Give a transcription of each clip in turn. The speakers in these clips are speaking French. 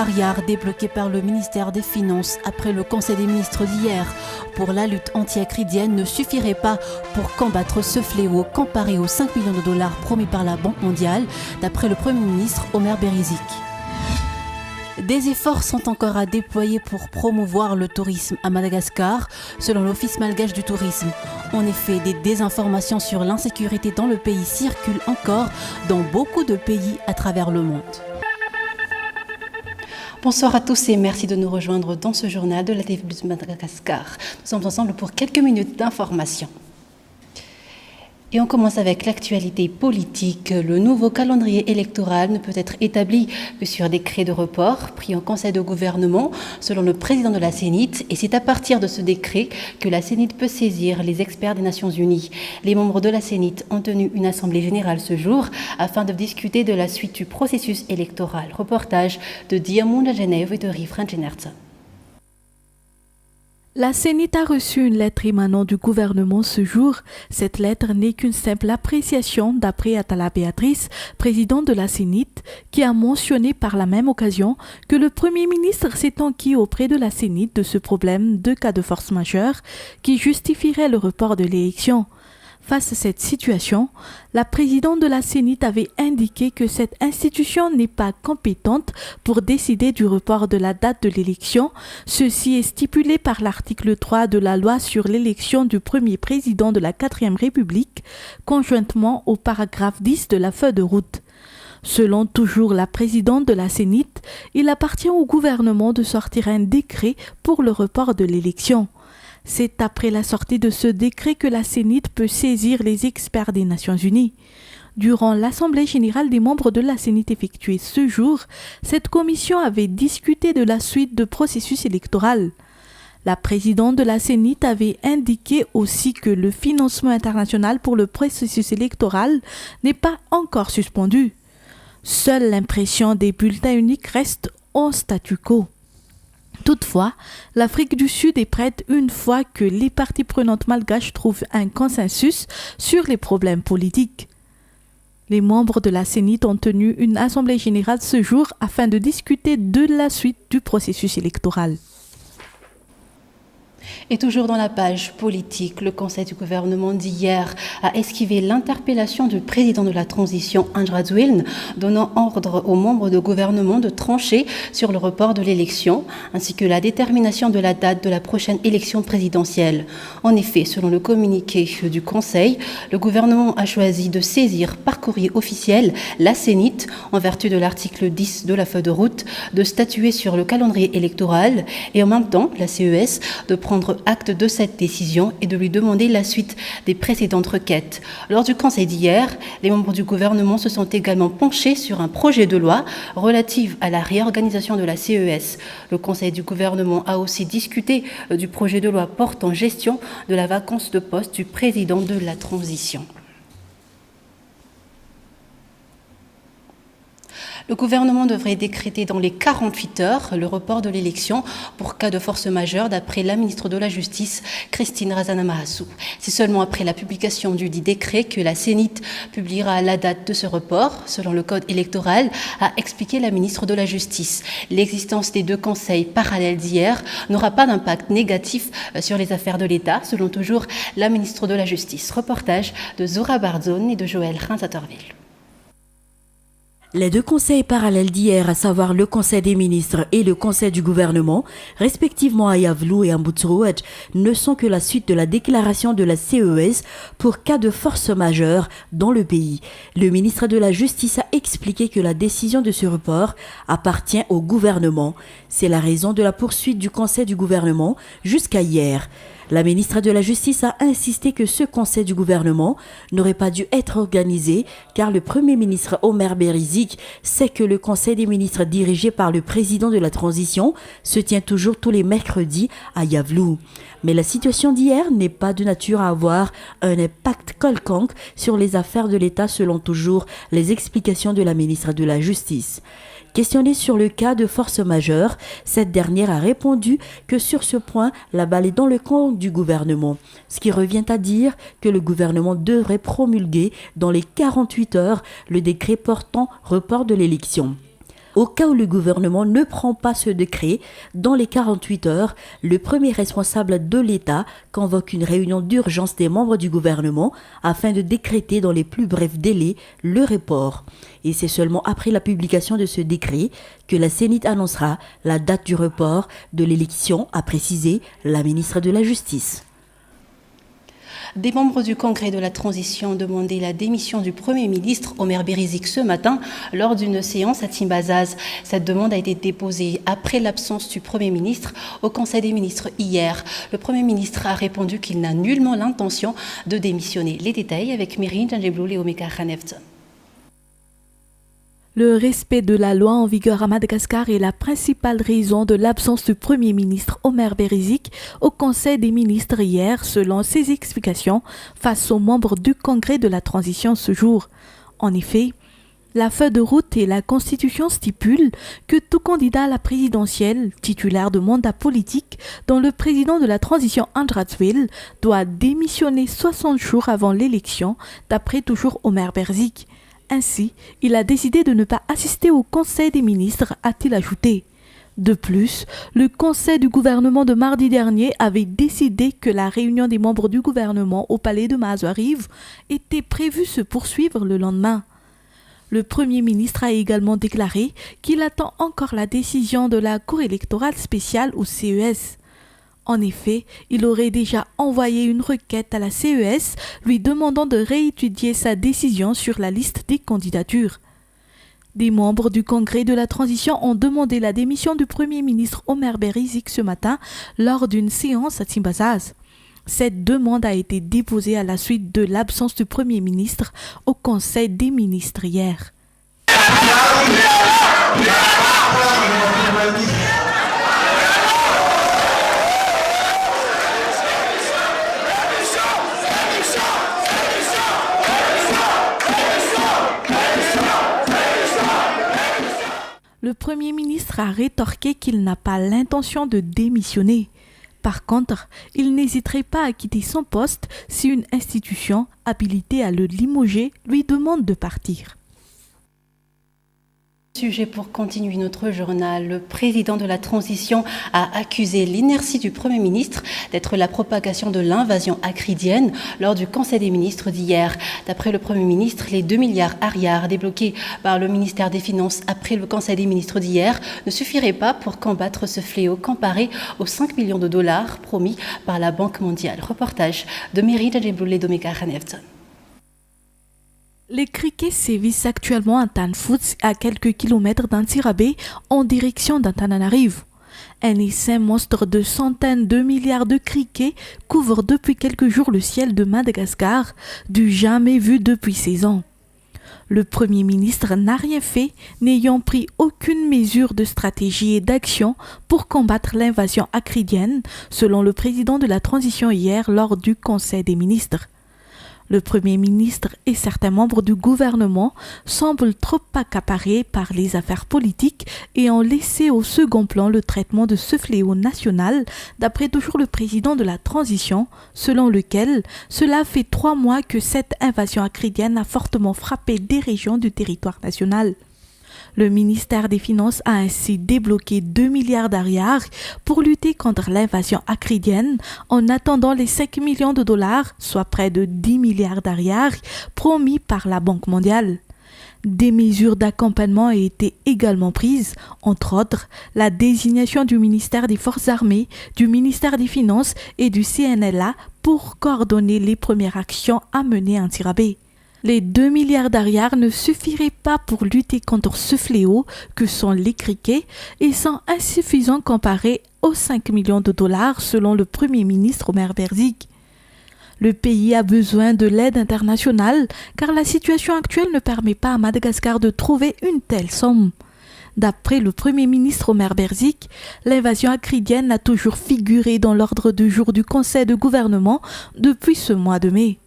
arrière débloqué par le ministère des Finances après le Conseil des ministres d'hier pour la lutte anti-acridienne ne suffirait pas pour combattre ce fléau comparé aux 5 millions de dollars promis par la Banque mondiale, d'après le Premier ministre Omer Berizik. Des efforts sont encore à déployer pour promouvoir le tourisme à Madagascar, selon l'Office malgache du tourisme. En effet, des désinformations sur l'insécurité dans le pays circulent encore dans beaucoup de pays à travers le monde. Bonsoir à tous et merci de nous rejoindre dans ce journal de la TV de Madagascar. Nous sommes ensemble pour quelques minutes d'information. Et on commence avec l'actualité politique. Le nouveau calendrier électoral ne peut être établi que sur décret de report pris en conseil de gouvernement selon le président de la CENIT. Et c'est à partir de ce décret que la CENIT peut saisir les experts des Nations Unies. Les membres de la CENIT ont tenu une assemblée générale ce jour afin de discuter de la suite du processus électoral. Reportage de Diamond Genève et de Rifran Genertson. La CENIT a reçu une lettre émanant du gouvernement ce jour. Cette lettre n'est qu'une simple appréciation d'après Atala Béatrice, président de la CENIT, qui a mentionné par la même occasion que le Premier ministre s'est enquis auprès de la CENIT de ce problème de cas de force majeure qui justifierait le report de l'élection. Face à cette situation, la présidente de la CENIT avait indiqué que cette institution n'est pas compétente pour décider du report de la date de l'élection. Ceci est stipulé par l'article 3 de la loi sur l'élection du premier président de la 4e République, conjointement au paragraphe 10 de la feuille de route. Selon toujours la présidente de la CENIT, il appartient au gouvernement de sortir un décret pour le report de l'élection. C'est après la sortie de ce décret que la CENIT peut saisir les experts des Nations Unies. Durant l'Assemblée générale des membres de la CENIT effectuée ce jour, cette commission avait discuté de la suite du processus électoral. La présidente de la CENIT avait indiqué aussi que le financement international pour le processus électoral n'est pas encore suspendu. Seule l'impression des bulletins uniques reste en statu quo. Toutefois, l'Afrique du Sud est prête une fois que les parties prenantes malgaches trouvent un consensus sur les problèmes politiques. Les membres de la CENIT ont tenu une assemblée générale ce jour afin de discuter de la suite du processus électoral. Et toujours dans la page politique, le Conseil du gouvernement d'hier a esquivé l'interpellation du président de la transition, Andra Zwiln, donnant ordre aux membres du gouvernement de trancher sur le report de l'élection, ainsi que la détermination de la date de la prochaine élection présidentielle. En effet, selon le communiqué du Conseil, le gouvernement a choisi de saisir par courrier officiel la CENIT, en vertu de l'article 10 de la feuille de route, de statuer sur le calendrier électoral et en même temps, la CES, de prendre acte de cette décision et de lui demander la suite des précédentes requêtes. Lors du conseil d'hier, les membres du gouvernement se sont également penchés sur un projet de loi relatif à la réorganisation de la CES. Le conseil du gouvernement a aussi discuté du projet de loi portant gestion de la vacance de poste du président de la transition. Le gouvernement devrait décréter dans les 48 heures le report de l'élection pour cas de force majeure, d'après la ministre de la Justice, Christine Razanamahasu. C'est seulement après la publication du dit décret que la CENIT publiera la date de ce report, selon le code électoral, a expliqué la ministre de la Justice. L'existence des deux conseils parallèles d'hier n'aura pas d'impact négatif sur les affaires de l'État, selon toujours la ministre de la Justice. Reportage de Zora Barzone et de Joël Rinzaterville. Les deux conseils parallèles d'hier, à savoir le Conseil des ministres et le Conseil du gouvernement, respectivement à Yavlou et à Mbutsuruaj, ne sont que la suite de la déclaration de la CES pour cas de force majeure dans le pays. Le ministre de la Justice a expliqué que la décision de ce report appartient au gouvernement. C'est la raison de la poursuite du Conseil du gouvernement jusqu'à hier. La ministre de la Justice a insisté que ce conseil du gouvernement n'aurait pas dû être organisé car le Premier ministre Omer Berizik sait que le conseil des ministres dirigé par le président de la transition se tient toujours tous les mercredis à Yavlou. Mais la situation d'hier n'est pas de nature à avoir un impact quelconque sur les affaires de l'État selon toujours les explications de la ministre de la Justice. Questionnée sur le cas de force majeure, cette dernière a répondu que sur ce point, la balle est dans le camp du gouvernement. Ce qui revient à dire que le gouvernement devrait promulguer dans les 48 heures le décret portant report de l'élection. Au cas où le gouvernement ne prend pas ce décret, dans les 48 heures, le premier responsable de l'État convoque une réunion d'urgence des membres du gouvernement afin de décréter dans les plus brefs délais le report. Et c'est seulement après la publication de ce décret que la Sénite annoncera la date du report de l'élection, a précisé la ministre de la Justice. Des membres du Congrès de la Transition ont demandé la démission du Premier ministre Omer Berizik ce matin lors d'une séance à Timbazaz. Cette demande a été déposée après l'absence du Premier ministre au Conseil des ministres hier. Le Premier ministre a répondu qu'il n'a nullement l'intention de démissionner. Les détails avec Myrine Djanjeblou et Omeka Khaneft. Le respect de la loi en vigueur à Madagascar est la principale raison de l'absence du Premier ministre Omer Berizik au Conseil des ministres hier, selon ses explications face aux membres du Congrès de la Transition ce jour. En effet, la feuille de route et la Constitution stipulent que tout candidat à la présidentielle, titulaire de mandat politique, dont le président de la transition Andratswil, doit démissionner 60 jours avant l'élection, d'après toujours Omer Berizik. Ainsi, il a décidé de ne pas assister au Conseil des ministres, a-t-il ajouté. De plus, le Conseil du gouvernement de mardi dernier avait décidé que la réunion des membres du gouvernement au palais de Mazouarive était prévue se poursuivre le lendemain. Le Premier ministre a également déclaré qu'il attend encore la décision de la Cour électorale spéciale ou CES. En effet, il aurait déjà envoyé une requête à la CES lui demandant de réétudier sa décision sur la liste des candidatures. Des membres du Congrès de la Transition ont demandé la démission du Premier ministre Omer Berizik ce matin lors d'une séance à Timbazaz. Cette demande a été déposée à la suite de l'absence du Premier ministre au Conseil des ministres hier. Le Premier ministre a rétorqué qu'il n'a pas l'intention de démissionner. Par contre, il n'hésiterait pas à quitter son poste si une institution habilitée à le limoger lui demande de partir. Sujet pour continuer notre journal. Le président de la transition a accusé l'inertie du Premier ministre d'être la propagation de l'invasion acridienne lors du Conseil des ministres d'hier. D'après le Premier ministre, les 2 milliards arrières débloqués par le ministère des Finances après le Conseil des ministres d'hier ne suffiraient pas pour combattre ce fléau comparé aux 5 millions de dollars promis par la Banque mondiale. Reportage de Myrine Djanjeblou et d'Omeka Khaneft. Les criquets sévissent actuellement à Tanfoots, à quelques kilomètres d'Antsirabe, en direction d'Antananarivo. Un essaim monstre de centaines de milliards de criquets couvre depuis quelques jours le ciel de Madagascar, du jamais vu depuis 16 ans. Le Premier ministre n'a rien fait, n'ayant pris aucune mesure de stratégie et d'action pour combattre l'invasion acridienne, selon le président de la transition hier lors du Conseil des ministres. Le Premier ministre et certains membres du gouvernement semblent trop accaparés par les affaires politiques et ont laissé au second plan le traitement de ce fléau national, d'après toujours le président de la transition, selon lequel cela fait 3 mois que cette invasion acridienne a fortement frappé des régions du territoire national. Le ministère des Finances a ainsi débloqué 2 milliards d'ariars pour lutter contre l'invasion acridienne en attendant les 5 millions de dollars, soit près de 10 milliards d'ariars, promis par la Banque mondiale. Des mesures d'accompagnement ont été également prises, entre autres la désignation du ministère des Forces armées, du ministère des Finances et du CNLA pour coordonner les premières actions à mener en Antsirabe. Les 2 milliards d'ariars ne suffiraient pas pour lutter contre ce fléau que sont les criquets et sont insuffisants comparés aux 5 millions de dollars selon le Premier ministre Omer Berizik. Le pays a besoin de l'aide internationale car la situation actuelle ne permet pas à Madagascar de trouver une telle somme. D'après le Premier ministre Omer Berizik, l'invasion acridienne a toujours figuré dans l'ordre du jour du Conseil de gouvernement depuis ce mois de mai.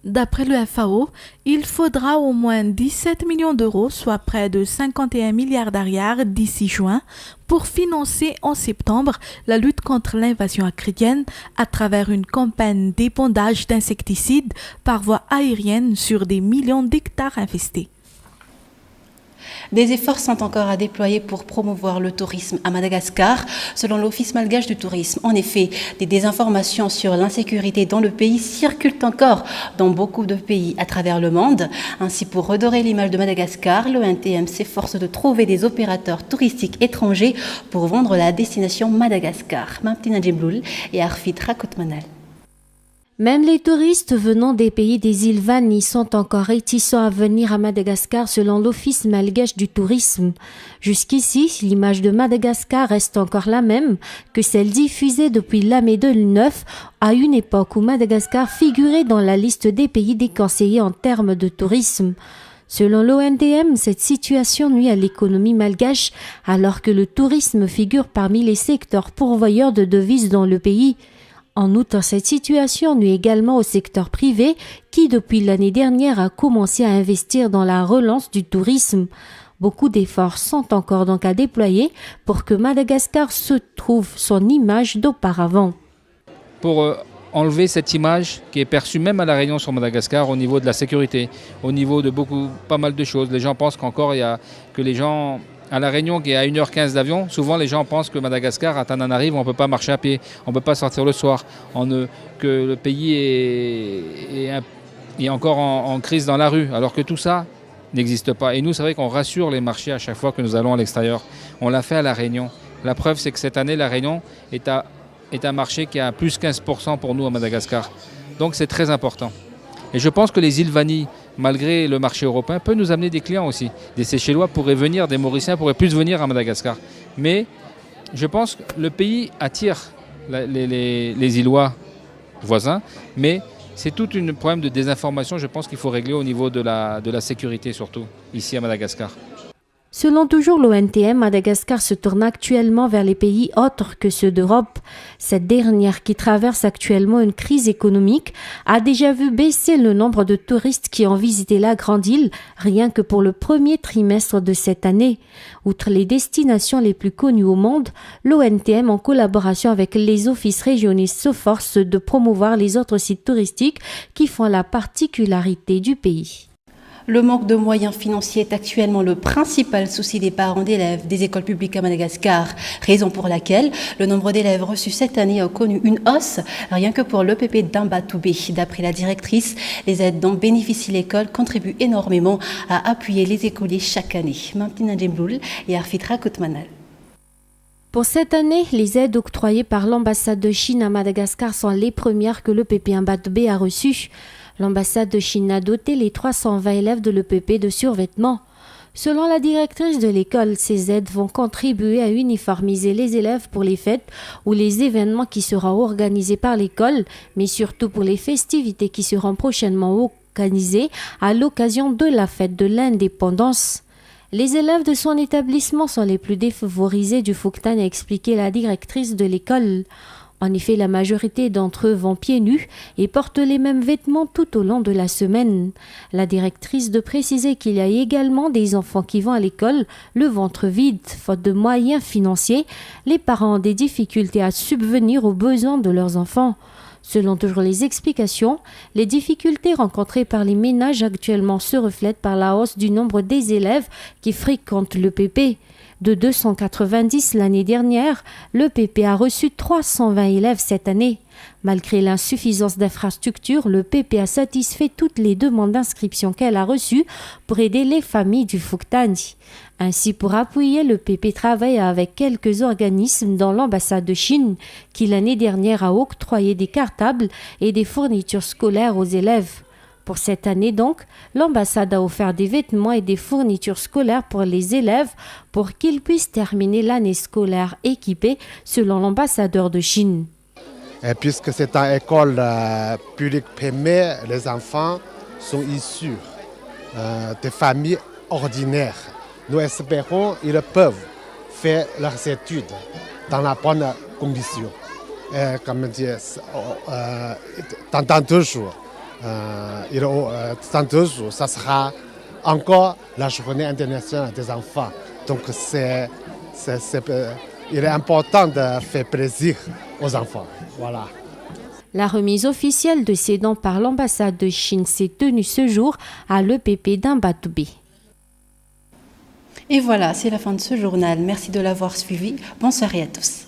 D'après le FAO, il faudra au moins 17 millions d'euros, soit près de 51 milliards d'ariars d'ici juin, pour financer en septembre la lutte contre l'invasion acridienne à travers une campagne d'épandage d'insecticides par voie aérienne sur des millions d'hectares infestés. Des efforts sont encore à déployer pour promouvoir le tourisme à Madagascar, selon l'Office malgache du tourisme. En effet, des désinformations sur l'insécurité dans le pays circulent encore dans beaucoup de pays à travers le monde. Ainsi, pour redorer l'image de Madagascar, l'ONTM s'efforce de trouver des opérateurs touristiques étrangers pour vendre la destination Madagascar. Mamtina Djibloul et Arfit Rakotmanal. Même les touristes venant des pays des îles Vanni sont encore réticents à venir à Madagascar selon l'Office malgache du tourisme. Jusqu'ici, l'image de Madagascar reste encore la même que celle diffusée depuis l'année 2009, à une époque où Madagascar figurait dans la liste des pays déconseillés en termes de tourisme. Selon l'ONTM, cette situation nuit à l'économie malgache alors que le tourisme figure parmi les secteurs pourvoyeurs de devises dans le pays. En outre, cette situation nuit également au secteur privé qui, depuis l'année dernière, a commencé à investir dans la relance du tourisme. Beaucoup d'efforts sont encore donc à déployer pour que Madagascar se trouve son image d'auparavant. Pour enlever cette image qui est perçue même à La Réunion sur Madagascar au niveau de la sécurité, au niveau de pas mal de choses. Les gens pensent qu'encore que les gens... À La Réunion, qui est à 1h15 d'avion, souvent les gens pensent que Madagascar, à Tananarive, on ne peut pas marcher à pied, on ne peut pas sortir le soir, que le pays est encore en crise dans la rue, alors que tout ça n'existe pas. Et nous, c'est vrai qu'on rassure les marchés à chaque fois que nous allons à l'extérieur. On l'a fait à La Réunion. La preuve, c'est que cette année, La Réunion est un marché qui a plus 15% pour nous à Madagascar. Donc c'est très important. Et je pense que les îles Vanni, malgré le marché européen, peuvent nous amener des clients aussi. Des Seychellois pourraient venir, des Mauriciens pourraient plus venir à Madagascar. Mais je pense que le pays attire les Îlois voisins, mais c'est tout un problème de désinformation, je pense qu'il faut régler au niveau de la sécurité surtout, ici à Madagascar. Selon toujours l'ONTM, Madagascar se tourne actuellement vers les pays autres que ceux d'Europe. Cette dernière, qui traverse actuellement une crise économique, a déjà vu baisser le nombre de touristes qui ont visité la Grande Île, rien que pour le premier trimestre de cette année. Outre les destinations les plus connues au monde, l'ONTM, en collaboration avec les offices régionaux, s'efforce de promouvoir les autres sites touristiques qui font la particularité du pays. Le manque de moyens financiers est actuellement le principal souci des parents d'élèves des écoles publiques à Madagascar, raison pour laquelle le nombre d'élèves reçus cette année a connu une hausse, rien que pour l'EPP d'Ambatoubé. D'après la directrice, les aides dont bénéficie l'école contribuent énormément à appuyer les écoliers chaque année. Mamtina Djibloul et Arfitra Koutmanal. Pour cette année, les aides octroyées par l'ambassade de Chine à Madagascar sont les premières que l'EPP Ambatoubé a reçues. L'ambassade de Chine a doté les 320 élèves de l'EPP de survêtements. Selon la directrice de l'école, ces aides vont contribuer à uniformiser les élèves pour les fêtes ou les événements qui seront organisés par l'école, mais surtout pour les festivités qui seront prochainement organisées à l'occasion de la fête de l'indépendance. Les élèves de son établissement sont les plus défavorisés du Fouktan, a expliqué la directrice de l'école. En effet, la majorité d'entre eux vont pieds nus et portent les mêmes vêtements tout au long de la semaine. La directrice de préciser qu'il y a également des enfants qui vont à l'école le ventre vide, faute de moyens financiers. Les parents ont des difficultés à subvenir aux besoins de leurs enfants. Selon toujours les explications, les difficultés rencontrées par les ménages actuellement se reflètent par la hausse du nombre des élèves qui fréquentent l'EPP. De 290 l'année dernière, l'EPP a reçu 320 élèves cette année. Malgré l'insuffisance d'infrastructures, l'EPP a satisfait toutes les demandes d'inscription qu'elle a reçues pour aider les familles du Fouktan. Ainsi, pour appuyer, l'EPP travaille avec quelques organismes dans l'ambassade de Chine qui l'année dernière a octroyé des cartables et des fournitures scolaires aux élèves. Pour cette année donc, l'ambassade a offert des vêtements et des fournitures scolaires pour les élèves pour qu'ils puissent terminer l'année scolaire équipés, selon l'ambassadeur de Chine. Et puisque c'est une école publique primaire, les enfants sont issus de familles ordinaires. Nous espérons qu'ils peuvent faire leurs études dans la bonne condition. Comme dire, dans 2 jours. Dans 2 jours, ça sera encore la journée internationale des enfants. Donc il est important de faire plaisir aux enfants. Voilà. La remise officielle de ces dons par l'ambassade de Chine s'est tenue ce jour à l'EPP d'Ambatoubé. Et voilà, c'est la fin de ce journal. Merci de l'avoir suivi. Bonne soirée à tous.